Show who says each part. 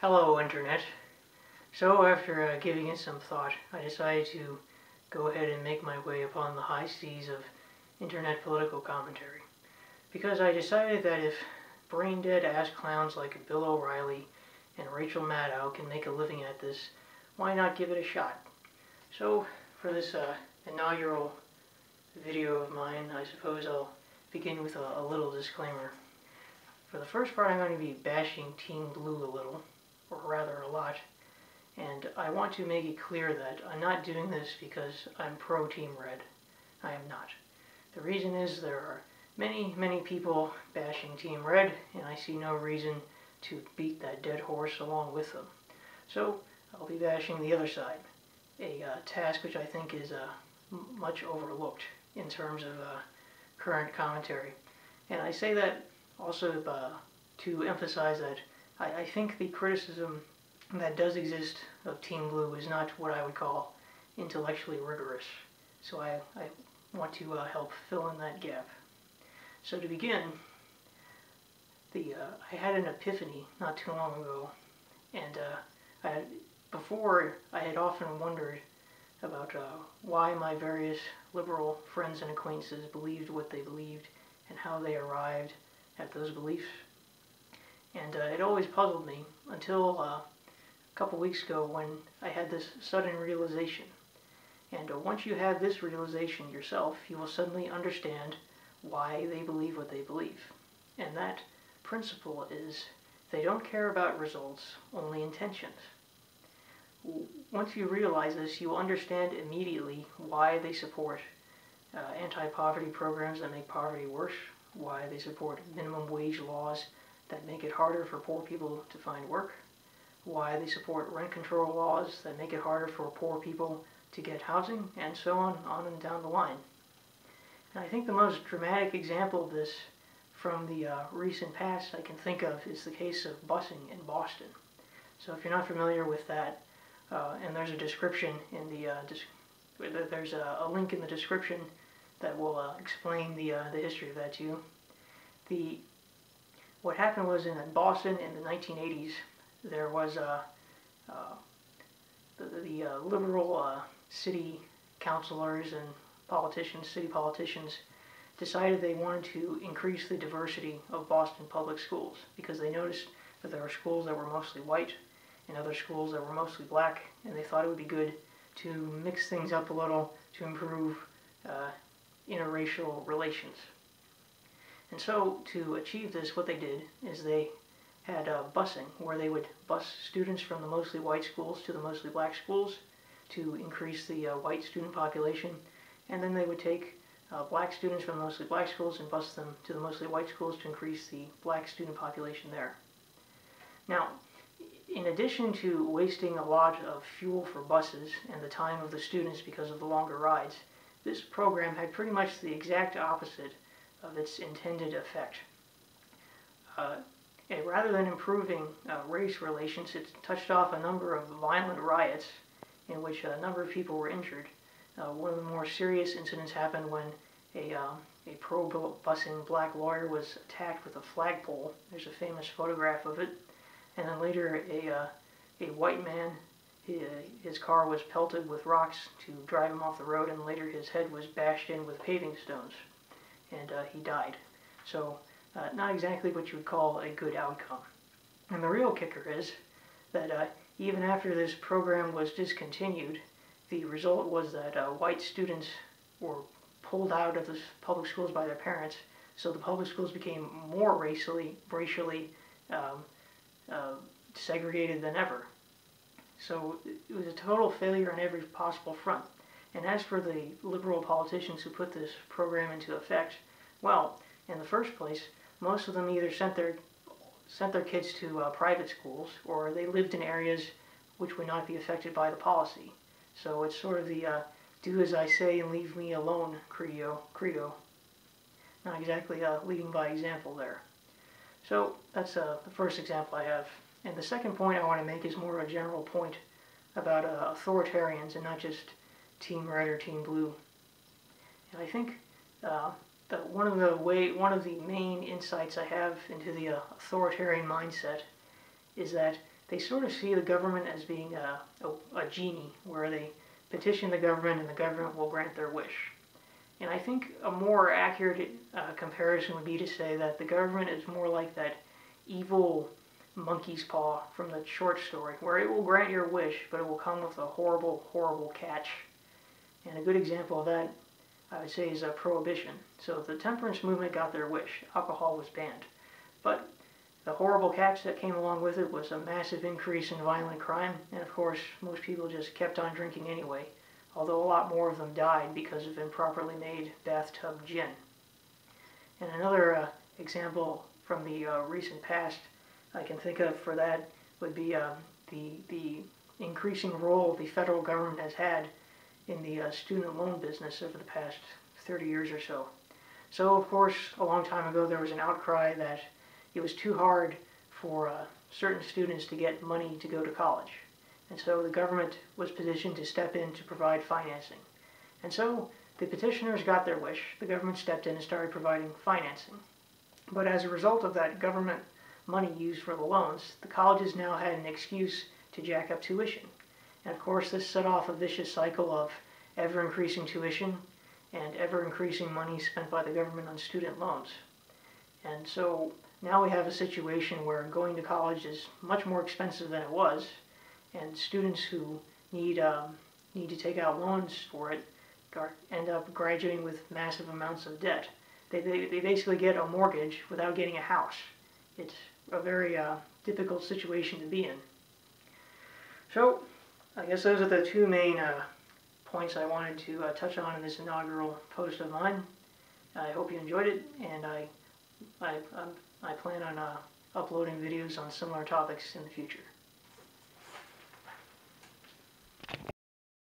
Speaker 1: Hello, Internet. So, after giving it some thought, I decided to go ahead and make my way upon the high seas of Internet political commentary. Because I decided that if brain-dead ass clowns like Bill O'Reilly and Rachel Maddow can make a living at this, why not give it a shot? So, for this inaugural video of mine, I suppose I'll begin with a little disclaimer. For the first part, I'm going to be bashing Team Blue a little, or rather a lot, and I want to make it clear that I'm not doing this because I'm pro Team Red. I am not. The reason is there are many people bashing Team Red, and I see no reason to beat that dead horse along with them. So I'll be bashing the other side, a task which I think is much overlooked in terms of current commentary. And I say that also to emphasize that I think the criticism that does exist of Team Blue is not what I would call intellectually rigorous. So I want to help fill in that gap. So to begin, I had an epiphany not too long ago, and before I had often wondered about why my various liberal friends and acquaintances believed what they believed and how they arrived at those beliefs. And it always puzzled me until a couple weeks ago when I had this sudden realization. And once you have this realization yourself, you will suddenly understand why they believe what they believe. And that principle is they don't care about results, only intentions. Once you realize this, you will understand immediately why they support anti-poverty programs that make poverty worse, why they support minimum wage laws that make it harder for poor people to find work, why they support rent control laws that make it harder for poor people to get housing, and so on and down the line. And I think the most dramatic example of this from the recent past I can think of is the case of busing in Boston. So if you're not familiar with that, and there's a description in there's a link in the description that will explain the history of that to you. What happened was in Boston in the 1980s, there was the liberal city councilors and city politicians decided they wanted to increase the diversity of Boston public schools because they noticed that there were schools that were mostly white and other schools that were mostly black, and they thought it would be good to mix things up a little to improve interracial relations. And so, to achieve this, what they did is they had busing, where they would bus students from the mostly white schools to the mostly black schools to increase the white student population, and then they would take black students from the mostly black schools and bus them to the mostly white schools to increase the black student population there. Now, in addition to wasting a lot of fuel for buses and the time of the students because of the longer rides, this program had pretty much the exact opposite of its intended effect. Rather than improving race relations, it touched off a number of violent riots in which a number of people were injured. One of the more serious incidents happened when a pro-busing black lawyer was attacked with a flagpole. There's a famous photograph of it. And then later a white man, his car was pelted with rocks to drive him off the road, and later his head was bashed in with paving stones, and he died. So not exactly what you would call a good outcome. And the real kicker is that even after this program was discontinued, the result was that white students were pulled out of the public schools by their parents, so the public schools became more racially segregated than ever. So it was a total failure on every possible front. And as for the liberal politicians who put this program into effect, well, in the first place, most of them either sent their kids to private schools, or they lived in areas which would not be affected by the policy. So it's sort of the do as I say and leave me alone credo. Not exactly leading by example there. So that's the first example I have. And the second point I want to make is more of a general point about authoritarians and not just Team Red or Team Blue. And I think that one of the main insights I have into the authoritarian mindset is that they sort of see the government as being a genie, where they petition the government and the government will grant their wish. And I think a more accurate comparison would be to say that the government is more like that evil monkey's paw from the short story, where it will grant your wish, but it will come with a horrible, horrible catch. And a good example of that, I would say, is prohibition. So the temperance movement got their wish. Alcohol was banned. But the horrible catch that came along with it was a massive increase in violent crime, and of course, most people just kept on drinking anyway, although a lot more of them died because of improperly made bathtub gin. And another example from the recent past I can think of for that would be the increasing role the federal government has had in the student loan business over the past 30 years or so. So, of course, a long time ago there was an outcry that it was too hard for certain students to get money to go to college. And so the government was positioned to step in to provide financing. And so the petitioners got their wish. The government stepped in and started providing financing. But as a result of that government money used for the loans, the colleges now had an excuse to jack up tuition. And of course, this set off a vicious cycle of ever-increasing tuition and ever-increasing money spent by the government on student loans. And so now we have a situation where going to college is much more expensive than it was, and students who need to take out loans for it end up graduating with massive amounts of debt. They basically get a mortgage without getting a house. It's a very difficult situation to be in. So I guess those are the two main points I wanted to touch on in this inaugural post of mine. I hope you enjoyed it, and I plan on uploading videos on similar topics in the future.